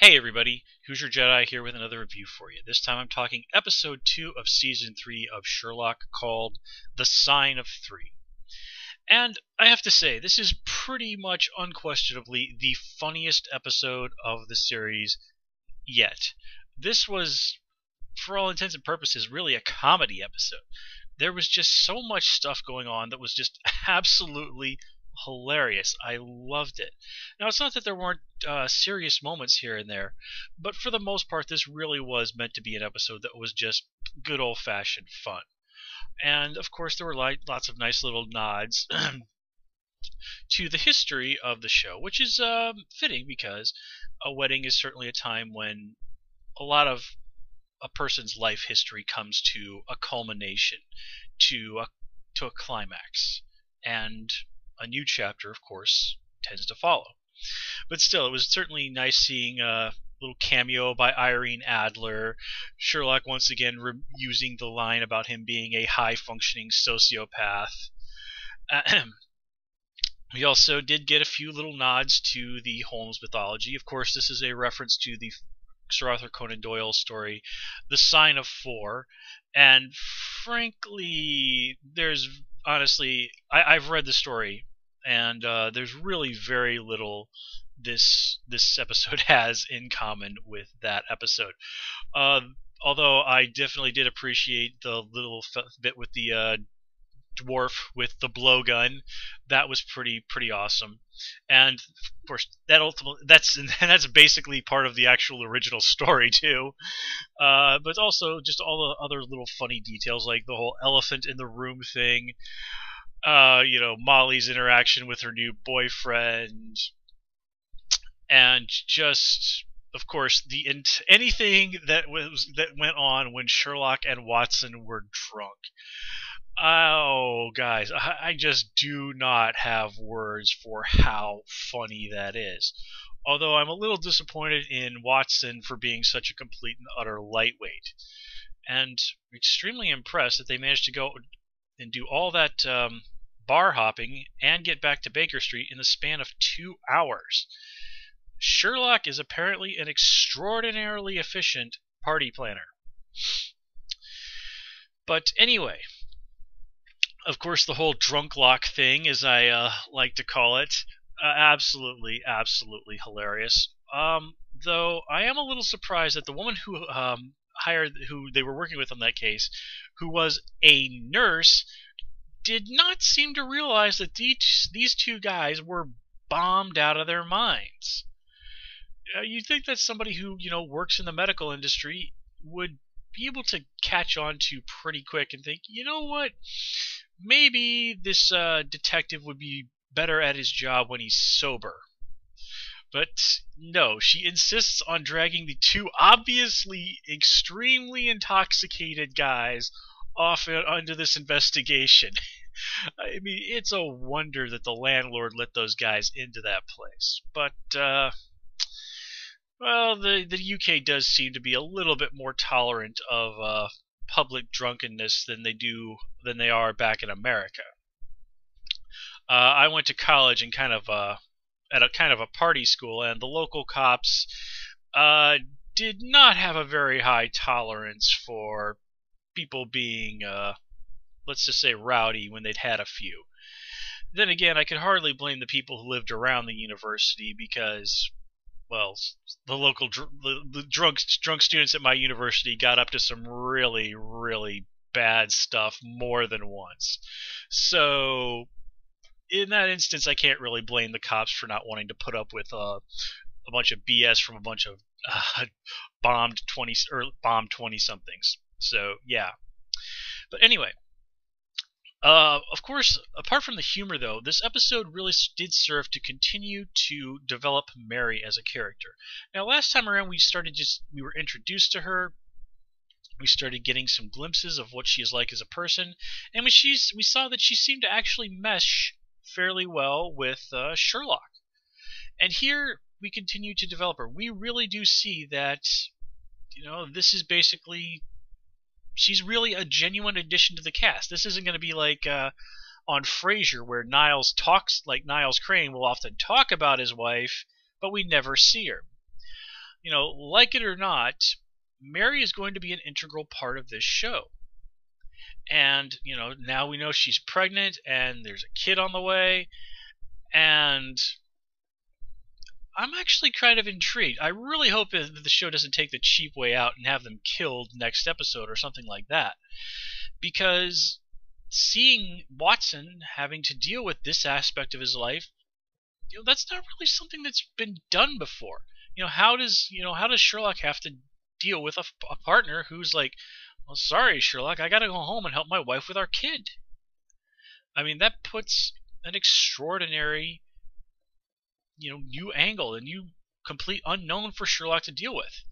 Hey everybody, Hoosier Jedi here with another review for you. This time I'm talking episode 2 of season 3 of Sherlock called The Sign of Three. And I have to say, this is pretty much unquestionably the funniest episode of the series yet. This was, for all intents and purposes, really a comedy episode. There was just so much stuff going on that was just absolutely hilarious. I loved it. Now, it's not that there weren't serious moments here and there, but for the most part, this really was meant to be an episode that was just good old-fashioned fun. And of course, there were lots of nice little nods to the history of the show, which is fitting because a wedding is certainly a time when a lot of a person's life history comes to a culmination, to a climax, and a new chapter, of course, tends to follow. But still, it was certainly nice seeing a little cameo by Irene Adler. Sherlock once again using the line about him being a high-functioning sociopath. We also did get a few little nods to the Holmes mythology. Of course, this is a reference to the Sir Arthur Conan Doyle story, The Sign of Four, and frankly, I've read the story, and there's really very little this episode has in common with that episode. Although I definitely did appreciate the little bit with the dwarf with the blowgun. That was pretty awesome. And of course, that's basically part of the actual original story too. But also just all the other little funny details, like the whole elephant in the room thing. Molly's interaction with her new boyfriend, and just, of course, anything that went on when Sherlock and Watson were drunk. Oh, guys, I just do not have words for how funny that is. Although I'm a little disappointed in Watson for being such a complete and utter lightweight. And extremely impressed that they managed to go and do all that bar hopping and get back to Baker Street in the span of 2 hours. Sherlock is apparently an extraordinarily efficient party planner. But anyway, of course, the whole drunk lock thing, as I like to call it, absolutely hilarious. Though I am a little surprised that the woman who who they were working with on that case, who was a nurse, did not seem to realize that these two guys were bombed out of their minds. You'd think that somebody who works in the medical industry would be able to catch on to pretty quick and think, you know what? Maybe this detective would be better at his job when he's sober. But no, she insists on dragging the two obviously extremely intoxicated guys off onto this investigation. I mean, it's a wonder that the landlord let those guys into that place. But, well, the UK does seem to be a little bit more tolerant of public drunkenness than they are back in America. I went to college and at a party school, and the local cops did not have a very high tolerance for people being, let's just say, rowdy when they'd had a few. Then again, I could hardly blame the people who lived around the university because, well, the drunk students at my university got up to some really bad stuff more than once. So, in that instance, I can't really blame the cops for not wanting to put up with a bunch of BS from a bunch of bombed 20-somethings. So, yeah. But anyway, of course, apart from the humor, though, this episode really did serve to continue to develop Mary as a character. Now, last time around, we were introduced to her. We started getting some glimpses of what she is like as a person, and we saw that she seemed to actually mesh fairly well with Sherlock. And here we continue to develop her. We really do see that, this is basically, she's really a genuine addition to the cast. This isn't going to be like on Frasier, where Niles talks, like Niles Crane will often talk about his wife, but we never see her. like it or not, Mary is going to be an integral part of this show. And, now we know she's pregnant and there's a kid on the way. And I'm actually kind of intrigued. I really hope that the show doesn't take the cheap way out and have them killed next episode or something like that. Because seeing Watson having to deal with this aspect of his life, that's not really something that's been done before. How does Sherlock have to deal with a partner who's like, well, sorry, Sherlock, I gotta go home and help my wife with our kid. I mean, that puts an extraordinary new angle, a new complete unknown for Sherlock to deal with.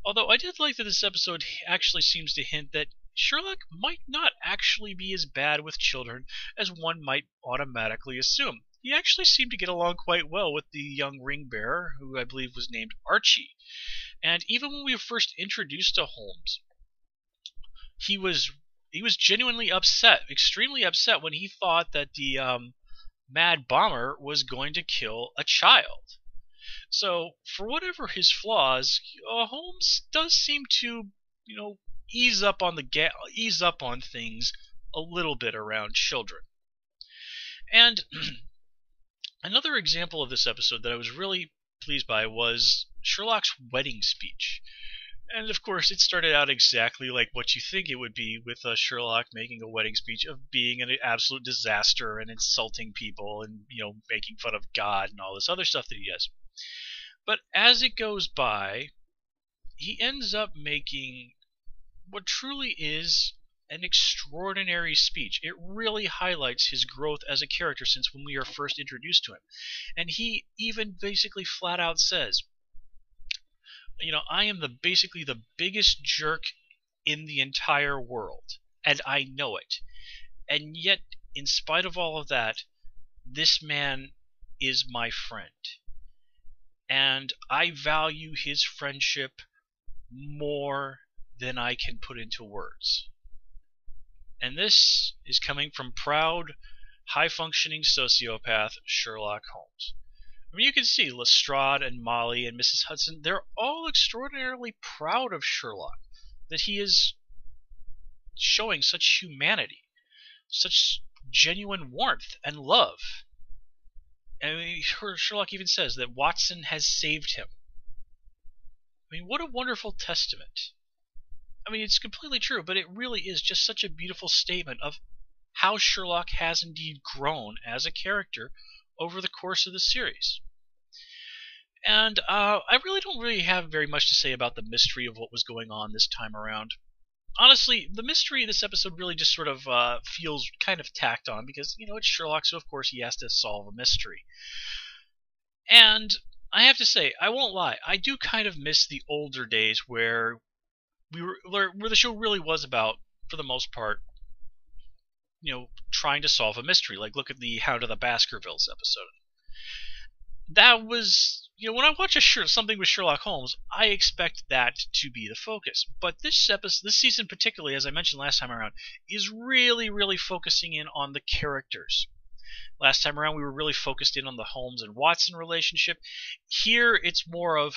Although I did like that this episode actually seems to hint that Sherlock might not actually be as bad with children as one might automatically assume. He actually seemed to get along quite well with the young ring bearer, who I believe was named Archie. And even when we were first introduced to Holmes, he was genuinely upset, extremely upset, when he thought that the Mad Bomber was going to kill a child. So, for whatever his flaws, Holmes does seem to, ease up on things a little bit around children. And another example of this episode that I was really pleased by was Sherlock's wedding speech. And of course, it started out exactly like what you think it would be, with Sherlock making a wedding speech of being an absolute disaster and insulting people and, making fun of God and all this other stuff that he does. But as it goes by, he ends up making what truly is an extraordinary speech. It really highlights his growth as a character since when we are first introduced to him. And he even basically flat out says, I am basically the biggest jerk in the entire world, and I know it. And yet, in spite of all of that, this man is my friend. And I value his friendship more than I can put into words. And this is coming from proud, high-functioning sociopath Sherlock Holmes. I mean, you can see Lestrade and Molly and Mrs. Hudson, they're all extraordinarily proud of Sherlock, that he is showing such humanity, such genuine warmth and love. I mean, Sherlock even says that Watson has saved him. I mean, what a wonderful testament. I mean, it's completely true, but it really is just such a beautiful statement of how Sherlock has indeed grown as a character over the course of the series. And I really don't have very much to say about the mystery of what was going on this time around. Honestly, the mystery of this episode really just sort of feels kind of tacked on because, it's Sherlock, so of course he has to solve a mystery. And I have to say, I won't lie, I do kind of miss the older days where where the show really was about, for the most part, trying to solve a mystery. Like, look at the Hound of the Baskervilles episode. That was, when I watch something with Sherlock Holmes, I expect that to be the focus. But this season particularly, as I mentioned last time around, is really, really focusing in on the characters. Last time around, we were really focused in on the Holmes and Watson relationship. Here, it's more of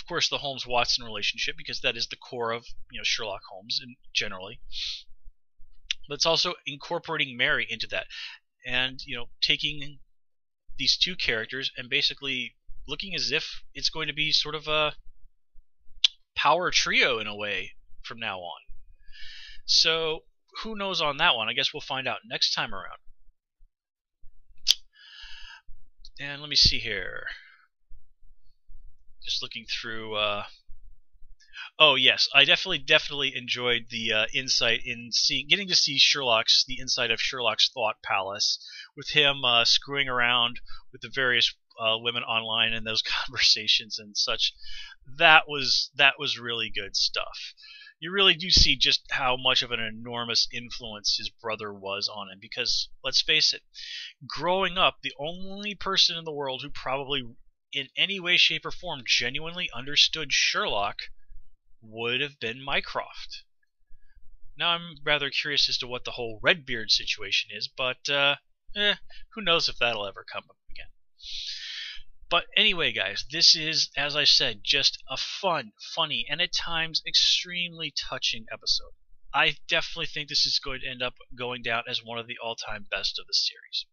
course, the Holmes-Watson relationship, because that is the core of Sherlock Holmes and generally. But it's also incorporating Mary into that, and taking these two characters and basically looking as if it's going to be sort of a power trio in a way from now on. So who knows on that one? I guess we'll find out next time around. And let me see here. Just looking through. Oh yes, I definitely enjoyed the insight in getting to see the inside of Sherlock's thought palace, with him screwing around with the various women online and those conversations and such. That was really good stuff. You really do see just how much of an enormous influence his brother was on him, because let's face it, growing up, the only person in the world who probably in any way, shape, or form genuinely understood Sherlock would have been Mycroft. Now I'm rather curious as to what the whole Redbeard situation is, but who knows if that'll ever come up again. But anyway, guys, this is, as I said, just a fun, funny, and at times extremely touching episode. I definitely think this is going to end up going down as one of the all-time best of the series.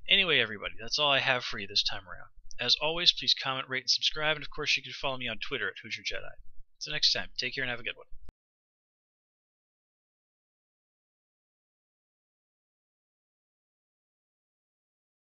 Anyway, everybody, that's all I have for you this time around. As always, please comment, rate, and subscribe, and of course you can follow me on Twitter at Hoosier Jedi. Until next time, take care and have a good one.